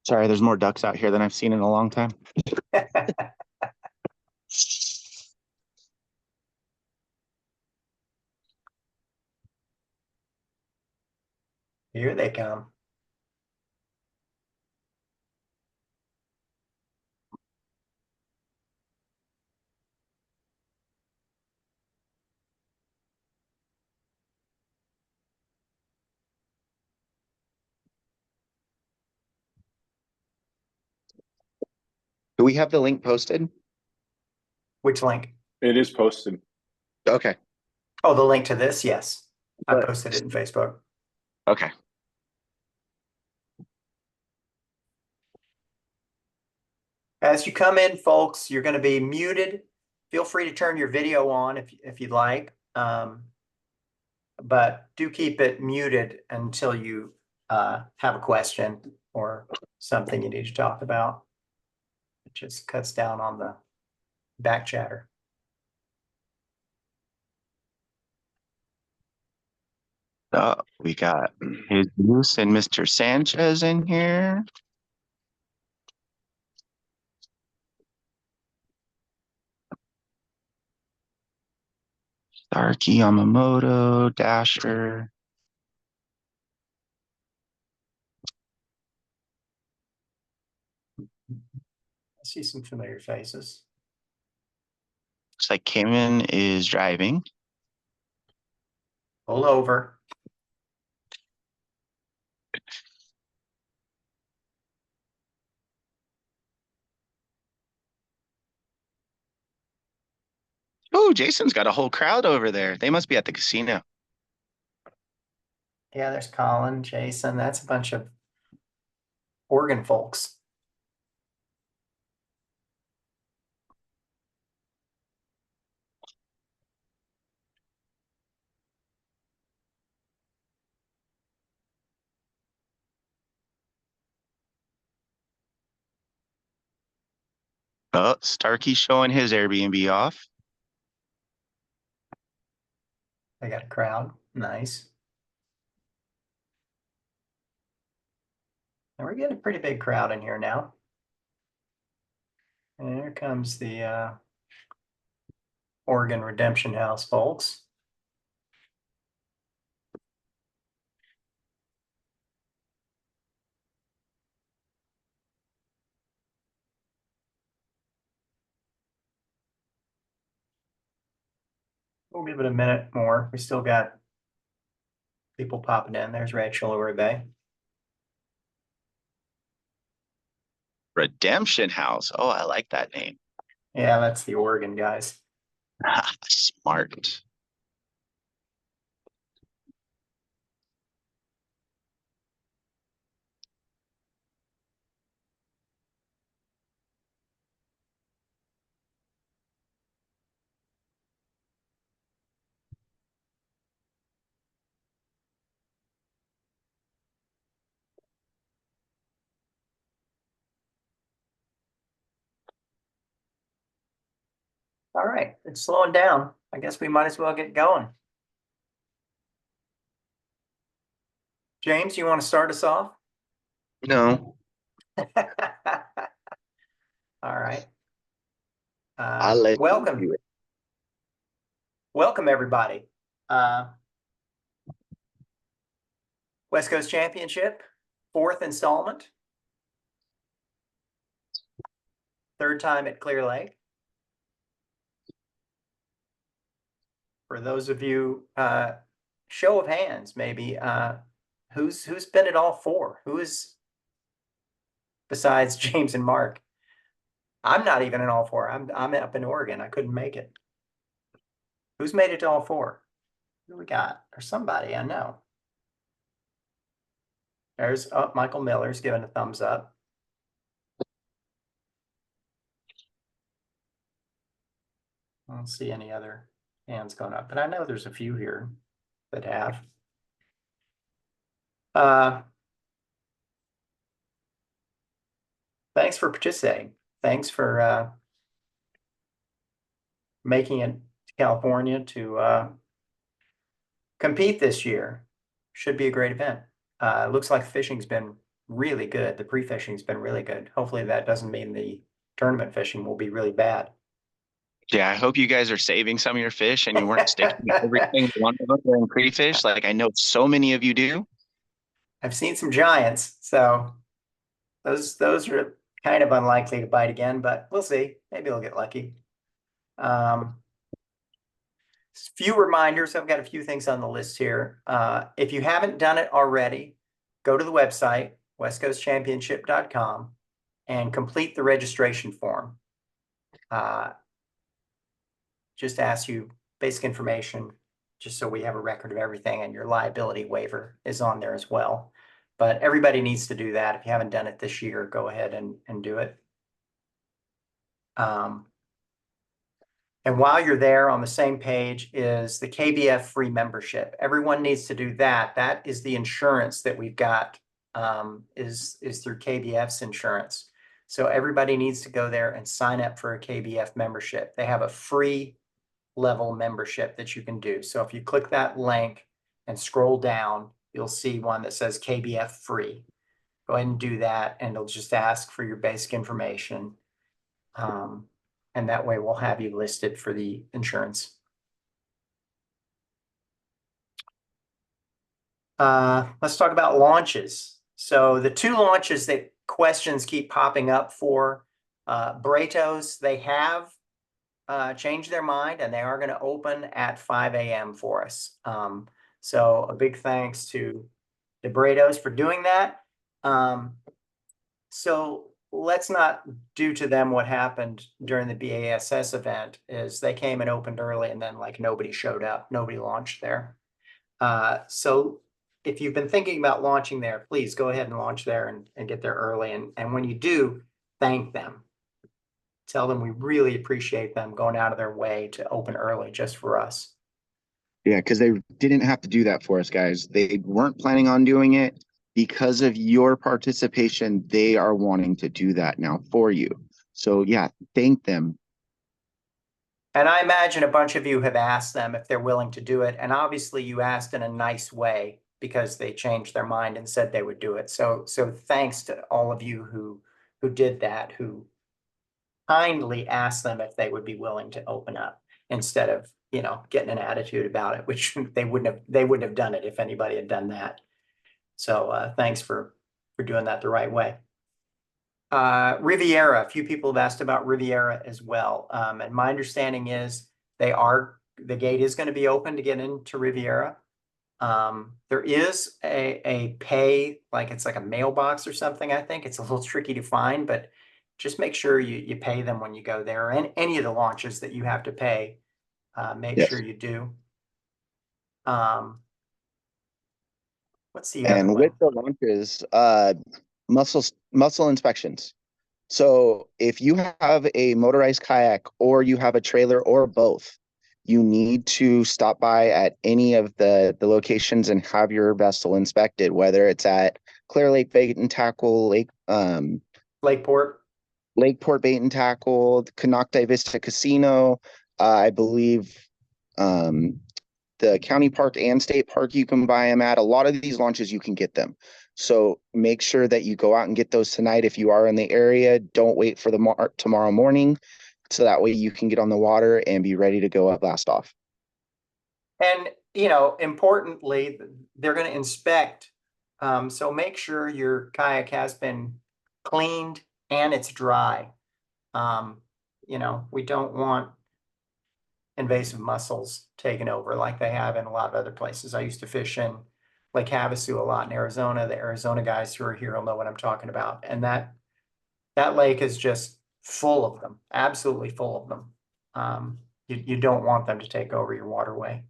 Sorry, there's more ducks out here than I've seen in a long time. Here they come. Do we have the link posted? Which link? It is posted. Okay. Oh, the link to this? Yes. I But- posted it in Facebook. Okay. As you come in, folks, you're going to be muted. Feel free to turn your video on if you'd like. But do keep it muted until you have a question or something you need to talk about. It just cuts down on the back chatter. We got Jesus and Mr. Sanchez in here. Starkey, Yamamoto, Dasher. I see some familiar faces. Looks like Kamen is driving. Pull over. Oh, Jason's got a whole crowd over there. They must be at the casino. Yeah, there's Colin, Jason. That's a bunch of Oregon folks. Oh, Starkey's showing his Airbnb off. They got a crowd. Nice. And we're getting a pretty big crowd in here now. And here comes the Oregon Redemption House, folks. We'll give it a minute more. We still got people popping in. There's Rachel Uribe. Redemption House. Oh, I like that name. Yeah, that's the Oregon guys. Smart. All right, it's slowing down. I guess we might as well get going. James, you want to start us off? No, All right. I'll let you Welcome. do it. Welcome, everybody. West Coast Championship, 4th installment. 3rd time at Clear Lake. For those of you, show of hands, maybe, who's been at all 4? Who is, besides James and Mark? I'm not even in all 4. I'm up in Oregon. I couldn't make it. Who's made it to all 4? Who do we got? There's somebody I know. There's Michael Miller's giving a thumbs up. I don't see any other hands going up, but I know there's a few here that have. Thanks for participating. Thanks for making it to California to compete this year. Should be a great event. Looks like fishing's been really good. The pre-fishing's been really good. Hopefully that doesn't mean the tournament fishing will be really bad. Yeah, I hope you guys are saving some of your fish and you weren't sticking every single one of them during pre-fish, like I know so many of you do. I've seen some giants, so those are kind of unlikely to bite again, but we'll see. Maybe they'll get lucky. Um, few reminders. I've got a few things on the list here. If you haven't done it already, go to the website, westcoastchampionship.com, and complete the registration form. Just asks you basic information, just so we have a record of everything, and your liability waiver is on there as well. But everybody needs to do that. If you haven't done it this year, go ahead and do it. And while you're there, on the same page is the KBF free membership. Everyone needs to do that. That is the insurance that we've got, is through KBF's insurance. So everybody needs to go there and sign up for a KBF membership. They have a free level membership that you can do. So if you click that link and scroll down, you'll see one that says KBF free. Go ahead and do that, and it'll just ask for your basic information. And that way we'll have you listed for the insurance. Let's talk about launches. So the two launches that questions keep popping up for, Bratos, they have changed their mind, and they are going to open at 5 a.m. for us. So a big thanks to the Bratos for doing that. So let's not do to them what happened during the BASS event, is they came and opened early, and then like nobody showed up, nobody launched there. So if you've been thinking about launching there, please go ahead and launch there and get there early. And when you do, thank them. Tell them we really appreciate them going out of their way to open early just for us. Yeah, because they didn't have to do that for us, guys. They weren't planning on doing it. Because of your participation, they are wanting to do that now for you. So yeah, thank them. And I imagine a bunch of you have asked them if they're willing to do it. And obviously you asked in a nice way, because they changed their mind and said they would do it. So thanks to all of you who did that, who kindly asked them if they would be willing to open up, instead of, getting an attitude about it, which they wouldn't have done it if anybody had done that. So thanks for doing that the right way. Riviera, a few people have asked about Riviera as well. And my understanding is the gate is going to be open to get into Riviera. There is a pay, like it's like a mailbox or something. I think it's a little tricky to find, but just make sure you pay them when you go there. And any of the launches that you have to pay, make Yes. sure you do. What's the other And one? with the launches, muscle inspections. So if you have a motorized kayak or you have a trailer or both, you need to stop by at any of the locations and have your vessel inspected, whether it's at Clear Lake Bait and Tackle, Lakeport. Lakeport Bait and Tackle, Canocti Vista Casino. I believe the county park and state park you can buy them at. A lot of these launches you can get them. So make sure that you go out and get those tonight if you are in the area. Don't wait for the tomorrow morning, so that way you can get on the water and be ready to go at blast off. And, importantly, they're going to inspect. So make sure your kayak has been cleaned and it's dry. We don't want invasive mussels taken over like they have in a lot of other places. I used to fish in Lake Havasu a lot in Arizona. The Arizona guys who are here will know what I'm talking about. And that lake is just full of them, absolutely full of them. You don't want them to take over your waterway.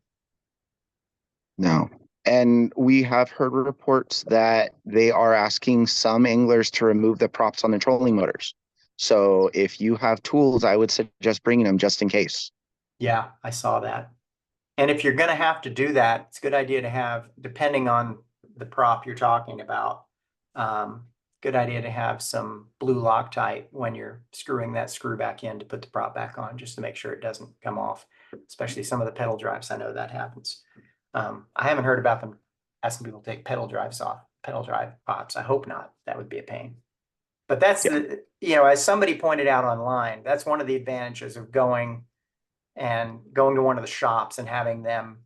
No. And we have heard reports that they are asking some anglers to remove the props on the trolling motors. So if you have tools, I would suggest bringing them just in case. Yeah, I saw that. And if you're going to have to do that, it's a good idea to have, depending on the prop you're talking about, good idea to have some blue Loctite when you're screwing that screw back in to put the prop back on, just to make sure it doesn't come off, especially some of the pedal drives. I know that happens. I haven't heard about them asking people to take pedal drives off, pedal drive pops. I hope not. That would be a pain. But that's Yeah. the, you know, as somebody pointed out online, that's one of the advantages of going to one of the shops and having them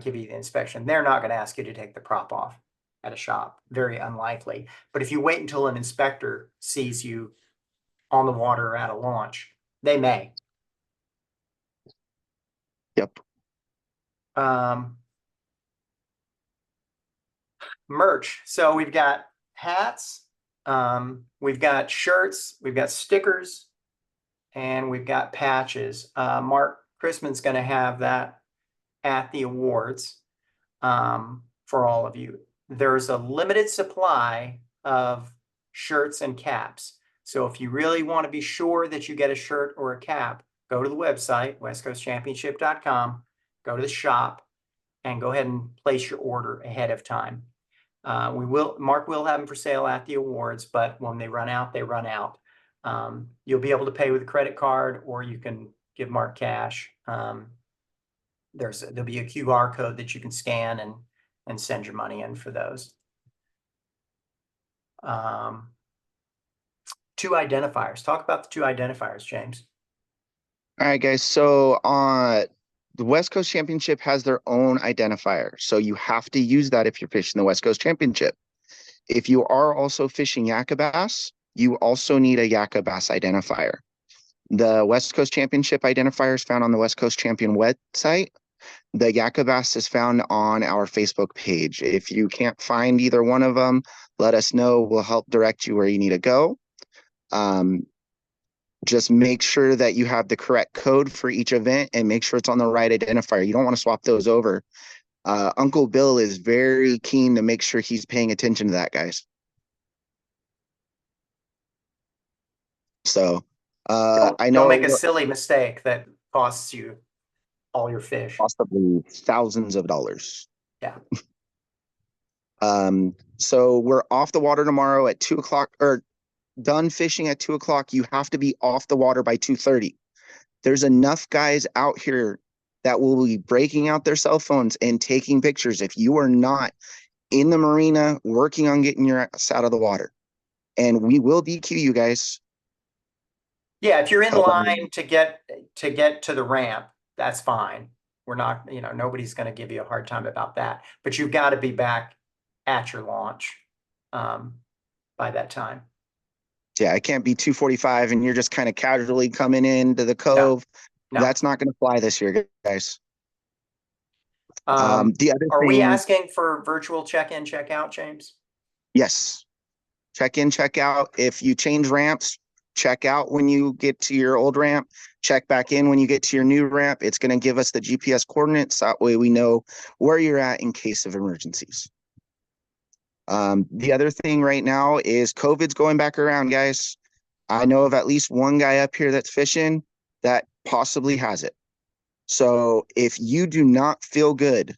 give you the inspection. They're not going to ask you to take the prop off at a shop. Very unlikely. But if you wait until an inspector sees you on the water at a launch, they may. Yep. Merch. So we've got hats, we've got shirts, we've got stickers, and we've got patches. Mark Chrisman's going to have that at the awards for all of you. There's a limited supply of shirts and caps. So if you really want to be sure that you get a shirt or a cap, go to the website, westcoastchampionship.com, go to the shop, and go ahead and place your order ahead of time. Mark will have them for sale at the awards, but when they run out, they run out. You'll be able to pay with a credit card, or you can give Mark cash. There'll be a QR code that you can scan and send your money in for those. 2 identifiers. Talk about the 2 identifiers, James. All right, guys. So the West Coast Championship has their own identifier. So you have to use that if you're fishing the West Coast Championship. If you are also fishing Yakka bass, you also need a Yakka bass identifier. The West Coast Championship identifier is found on the West Coast Champion website. The Yakka bass is found on our Facebook page. If you can't find either one of them, let us know. We'll help direct you where you need to go. Just make sure that you have the correct code for each event and make sure it's on the right identifier. You don't want to swap those over. Uncle Bill is very keen to make sure he's paying attention to that, guys. So I know Don't make a silly mistake that costs you all your fish. Possibly thousands of dollars. Yeah. So we're off the water tomorrow at 2 o'clock, or done fishing at 2 o'clock. You have to be off the water by 2:30. There's enough guys out here that will be breaking out their cell phones and taking pictures if you are not in the marina working on getting your ass out of the water. And we will DQ you guys. Yeah, if you're in line to get to the ramp, that's fine. We're not, nobody's going to give you a hard time about that. But you've got to be back at your launch by that time. Yeah, I can't be 2:45 and you're just kind of casually coming into the cove. No. That's not going to fly this year, guys. The other are we asking for virtual check-in, check-out, James? Yes. Check-in, check-out. If you change ramps, check out when you get to your old ramp. Check back in when you get to your new ramp. It's going to give us the GPS coordinates. That way we know where you're at in case of emergencies. The other thing right now is COVID's going back around, guys. I know of at least one guy up here that's fishing that possibly has it. So if you do not feel good,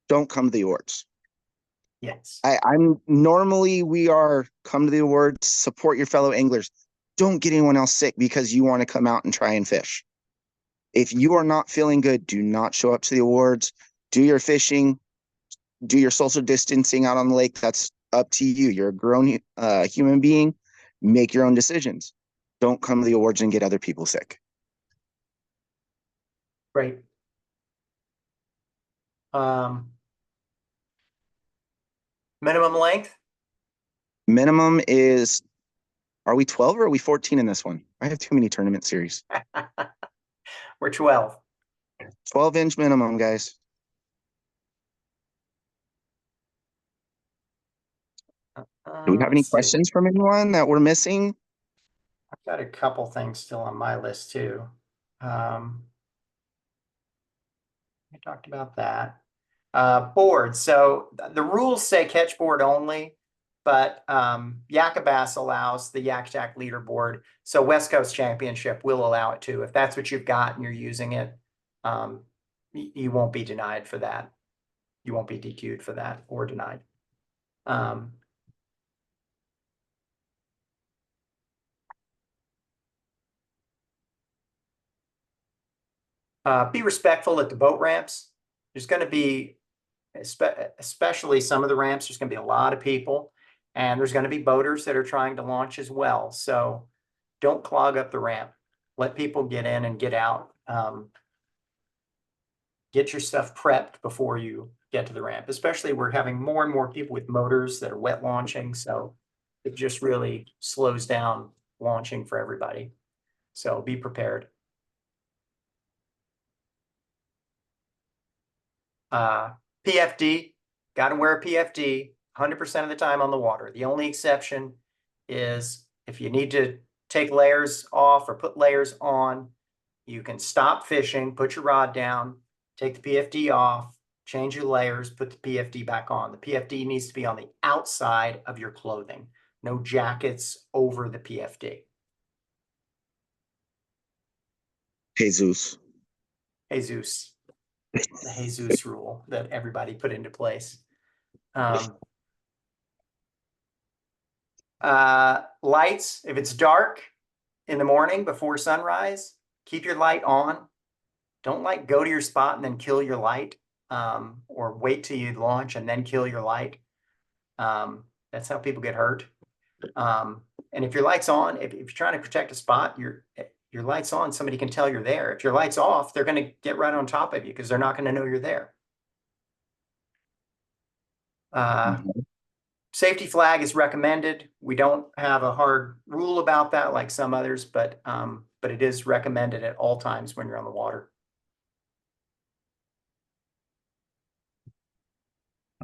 don't come to the awards. Yes. I'm normally we are come to the awards, support your fellow anglers. Don't get anyone else sick because you want to come out and try and fish. If you are not feeling good, do not show up to the awards. Do your fishing, do your social distancing out on the lake. That's up to you. You're a grown human being. Make your own decisions. Don't come to the awards and get other people sick. Great. Minimum length? Minimum is, are we 12 or are we 14 in this one? I have too many tournament series. We're 12. 12-inch minimum, guys. Do we have any questions from anyone that we're missing? I've got a couple things still on my list too. I talked about that. Board. So the rules say catch board only, but Yakka Bass allows the Yak Attack leaderboard. So West Coast Championship will allow it too. If that's what you've got and you're using it, you won't be denied for that. You won't be DQ'd for that or denied. Be respectful at the boat ramps. There's going to be especially some of the ramps, there's gonna be a lot of people. And there's gonna be boaters that are trying to launch as well. So don't clog up the ramp. Let people get in and get out. Get your stuff prepped before you get to the ramp, especially we're having more and more people with motors that are wet launching. So it just really slows down launching for everybody. So be prepared. PFD, got to wear a PFD 100% of the time on the water. The only exception is if you need to take layers off or put layers on, you can stop fishing, put your rod down, take the PFD off, change your layers, put the PFD back on. The PFD needs to be on the outside of your clothing. No jackets over the PFD. Jesus. Jesus. The Jesus rule that everybody put into place. Lights, if it's dark in the morning before sunrise, keep your light on. Don't like go to your spot and then kill your light, or wait till you launch and then kill your light. That's how people get hurt. And if your light's on, if you're trying to protect a spot, your light's on, somebody can tell you're there. If your light's off, they're going to get right on top of you because they're not going to know you're there. Safety flag is recommended. We don't have a hard rule about that like some others, but it is recommended at all times when you're on the water.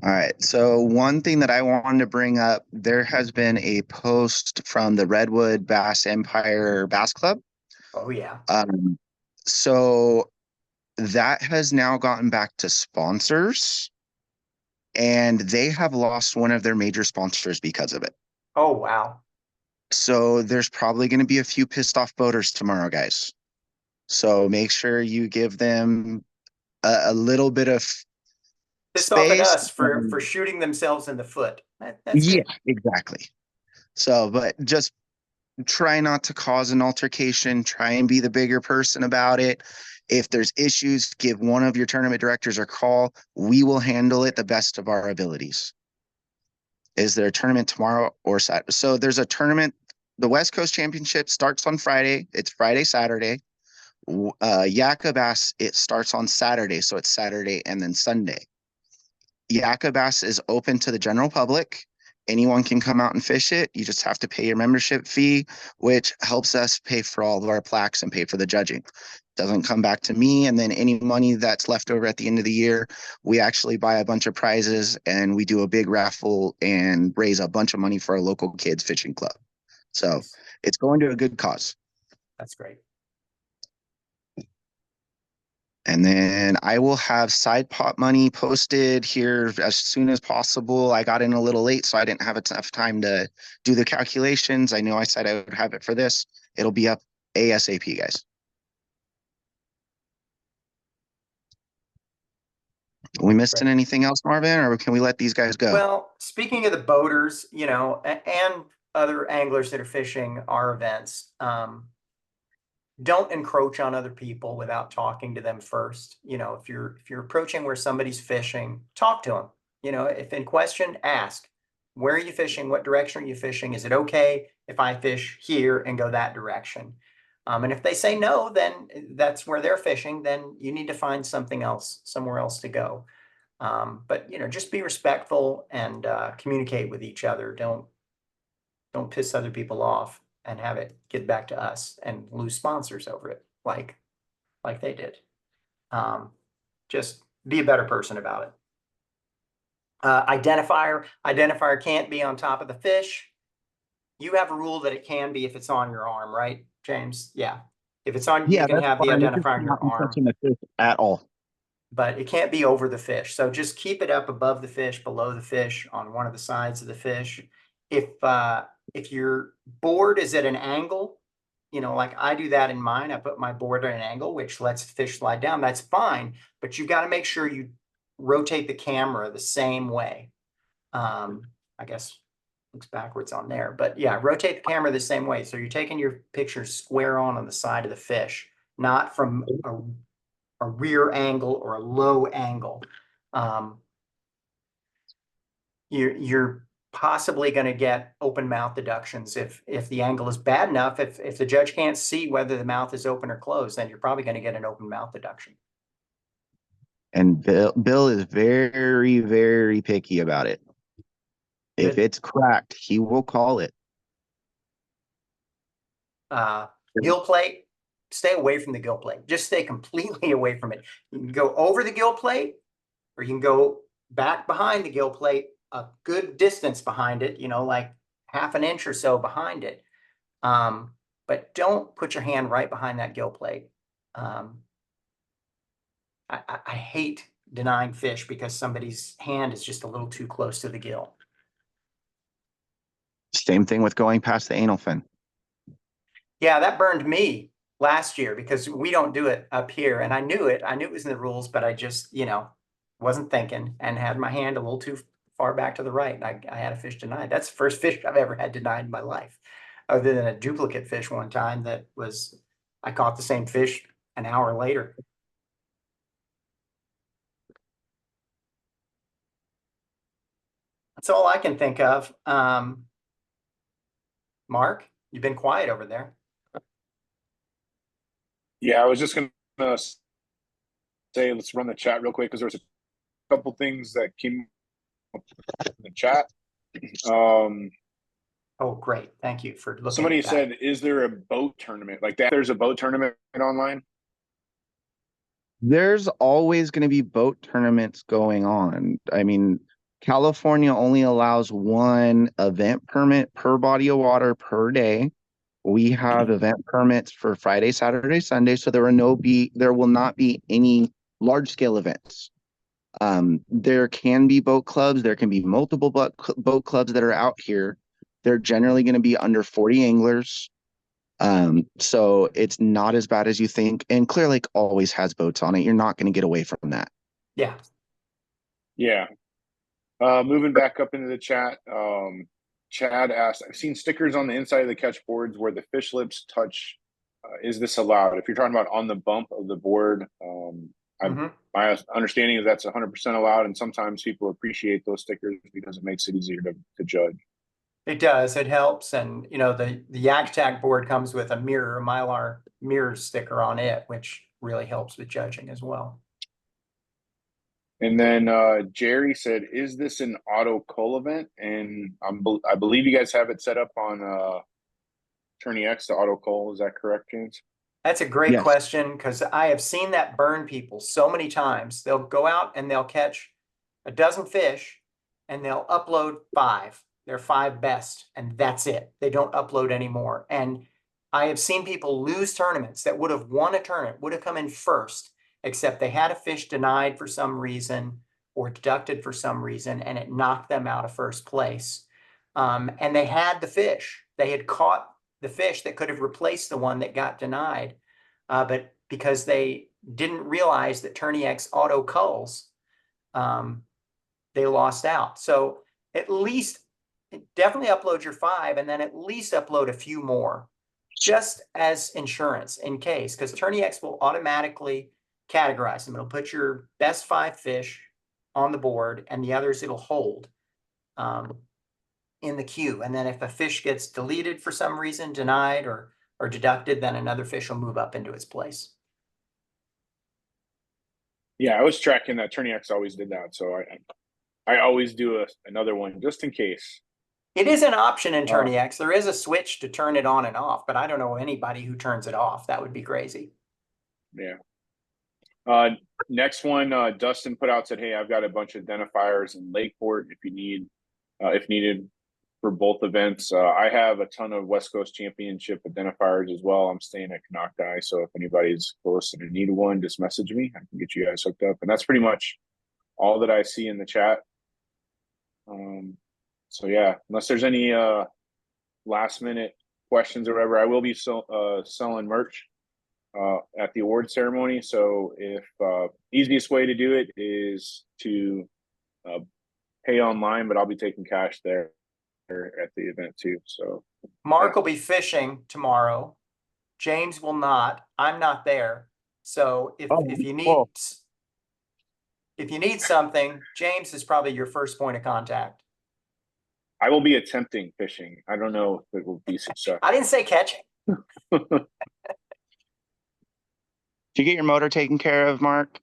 All right. So one thing that I wanted to bring up, there has been a post from the Redwood Bass Empire Bass Club. Oh yeah. So that has now gotten back to sponsors, and they have lost one of their major sponsors because of it. Oh wow. So there's probably going to be a few pissed off boaters tomorrow, guys. So make sure you give them a little bit of Pissed off at space. us for shooting themselves in the foot. That's Yeah, good. exactly. So, but just try not to cause an altercation. Try and be the bigger person about it. If there's issues, give one of your tournament directors a call. We will handle it the best of our abilities. Is there a tournament tomorrow or Saturday? So there's a tournament. The West Coast Championship starts on Friday. It's Friday, Saturday. Yakka Bass, it starts on Saturday. So it's Saturday and then Sunday. Yakka Bass is open to the general public. Anyone can come out and fish it. You just have to pay your membership fee, which helps us pay for all of our plaques and pay for the judging. Doesn't come back to me. And then any money that's left over at the end of the year, we actually buy a bunch of prizes and we do a big raffle and raise a bunch of money for our local kids fishing club. So it's going to a good cause. That's great. And then I will have side pot money posted here as soon as possible. I got in a little late, so I didn't have enough time to do the calculations. I know I said I would have it for this. It'll be up ASAP, guys. Are we missing anything else, Marvin, or can we let these guys go? Well, speaking of the boaters, you know, and other anglers that are fishing our events, don't encroach on other people without talking to them first. You know, if you're approaching where somebody's fishing, talk to them. You know, if in question, ask, where are you fishing? What direction are you fishing? Is it okay if I fish here and go that direction? And if they say no, then that's where they're fishing. Then you need to find something else, somewhere else to go. But you know, just be respectful and communicate with each other. Don't piss other people off and have it get back to us and lose sponsors over it, like they did. Just be a better person about it. Identifier can't be on top of the fish. You have a rule that it can be if it's on your arm, right, James? Yeah. If it's on, you can have the identifier on your arm at all. But it can't be over the fish. So just keep it up above the fish, below the fish, on one of the sides of the fish. If your board is at an angle, you know, like I do that in mine, I put my board at an angle, which lets the fish slide down. That's fine, but you got to make sure you rotate the camera the same way. I guess looks backwards on there, but yeah, rotate the camera the same way. So you're taking your picture square on the side of the fish, not from a rear angle or a low angle. you're possibly going to get open mouth deductions if the angle is bad enough. If the judge can't see whether the mouth is open or closed, then you're probably going to get an open mouth deduction. And Bill is very, very picky about it. If Good. it's cracked, he will call it. Gill plate, stay away from the gill plate. Just stay completely away from it. You can go over the gill plate, or you can go back behind the gill plate, a good distance behind it, like half an inch or so behind it. But don't put your hand right behind that gill plate. I hate denying fish because somebody's hand is just a little too close to the gill. Same thing with going past the anal fin. Yeah, that burned me last year because we don't do it up here. And I knew it. I knew it was in the rules, but I just, wasn't thinking and had my hand a little too far back to the right. And I had a fish denied. That's the first fish I've ever had denied in my life, other than a duplicate fish one time I caught the same fish an hour later. That's all I can think of. Mark, you've been quiet over there. Yeah, I was just gonna say let's run the chat real quick because there's a couple things that came up in the chat. Oh, great! Thank you for looking. Somebody said, "Is there a boat tournament like that?" There's a boat tournament online. There's always going to be boat tournaments going on. I mean, California only allows one event permit per body of water per day. We have event permits for Friday, Saturday, Sunday, so there will not be any large scale events. There can be boat clubs. There can be multiple boat clubs that are out here. They're generally going to be under 40 anglers. So it's not as bad as you think. And Clear Lake always has boats on it. You're not going to get away from that. Yeah. Yeah. Moving back up into the chat, Chad asked, I've seen stickers on the inside of the catch boards where the fish lips touch. Is this allowed? If you're talking about on the bump of the board, my understanding is that's 100% allowed. And sometimes people appreciate those stickers because it makes it easier to judge. It does. It helps. And, the Yak Tack board comes with a Mylar mirror sticker on it, which really helps with judging as well. And then Jerry said, is this an auto cull event? And I believe you guys have it set up on Tourney X, the auto cull. Is that correct, James? That's a great question because I have seen that burn people so many times. They'll go out and they'll catch a dozen fish and they'll upload 5. Their 5 best, and that's it. They don't upload anymore. And I have seen people lose tournaments that would have won a tournament, would have come in first, except they had a fish denied for some reason or deducted for some reason, and it knocked them out of first place. And they had the fish. They had caught the fish that could have replaced the one that got denied. But because they didn't realize that Tourney X auto culls, they lost out. So at least definitely upload your 5 and then at least upload a few more just as insurance in case, because Tourney X will automatically categorize them. It'll put your best 5 fish on the board and the others it'll hold in the queue. And then if a fish gets deleted for some reason, denied or deducted, then another fish will move up into its place. Yeah, I was tracking that. Tourney X always did that. So I always do another one just in case. It is an option in Tourney X. There is a switch to turn it on and off, but I don't know anybody who turns it off. That would be crazy. Yeah. Next one, Dustin put out, said, hey, I've got a bunch of identifiers in Lakeport if needed for both events. I have a ton of West Coast Championship identifiers as well. I'm staying at Canocti, so if anybody's close and in need of one, just message me. I can get you guys hooked up. And that's pretty much all that I see in the chat. So yeah, unless there's any last minute questions or whatever, I will be selling merch at the award ceremony. So if easiest way to do it is to pay online, but I'll be taking cash there at the event too. So Mark will be fishing tomorrow. James will not. I'm not there. So if you need something, James is probably your first point of contact. I will be attempting fishing. I don't know if it will be successful. I didn't say catching. Did you get your motor taken care of, Mark?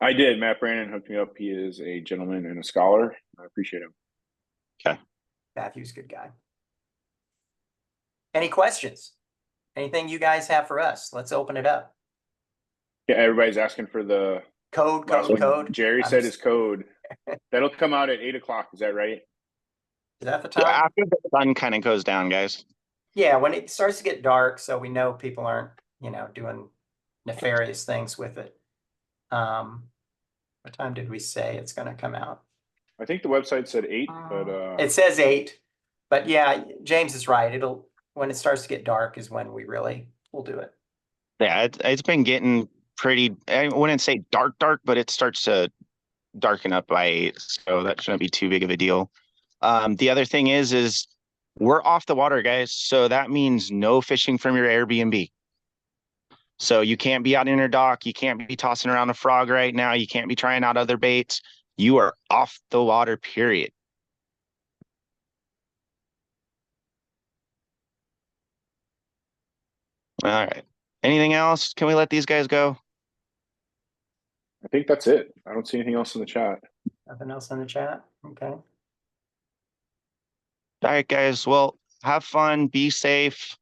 I did. Matt Brandon hooked me up. He is a gentleman and a scholar. I appreciate him. Matthew's a good guy. Any questions? Anything you guys have for us? Let's open it up. Yeah, everybody's asking for the Code, last code, one. code. Jerry I'm said just- his code. That'll come out at 8 o'clock. Is that right? Is that the Yeah, time? after the sun kind of goes down, guys. Yeah, when it starts to get dark, so we know people aren't, doing nefarious things with it. What time did we say it's gonna come out? I think the website said 8, but It says 8, but yeah, James is right. When it starts to get dark is when we'll do it. Yeah, it's been getting pretty, I wouldn't say dark, but it starts to darken up by 8, so that shouldn't be too big of a deal. The other thing is we're off the water, guys, so that means no fishing from your Airbnb. So you can't be out in your dock, you can't be tossing around a frog right now, you can't be trying out other baits. You are off the water, period. All right. Anything else? Can we let these guys go? I think that's it. I don't see anything else in the chat. Nothing else in the chat? Okay. All right, guys. Well, have fun. Be safe.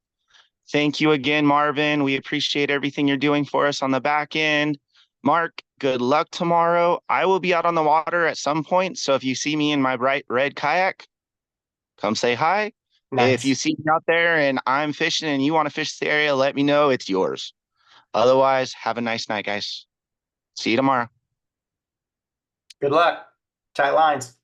Thank you again, Marvin. We appreciate everything you're doing for us on the back end. Mark, good luck tomorrow. I will be out on the water at some point. So if you see me in my bright red kayak, come say hi. Nice. If you see me out there and I'm fishing and you want to fish the area, let me know. It's yours. Otherwise, have a nice night, guys. See you tomorrow. Good luck. Tight lines.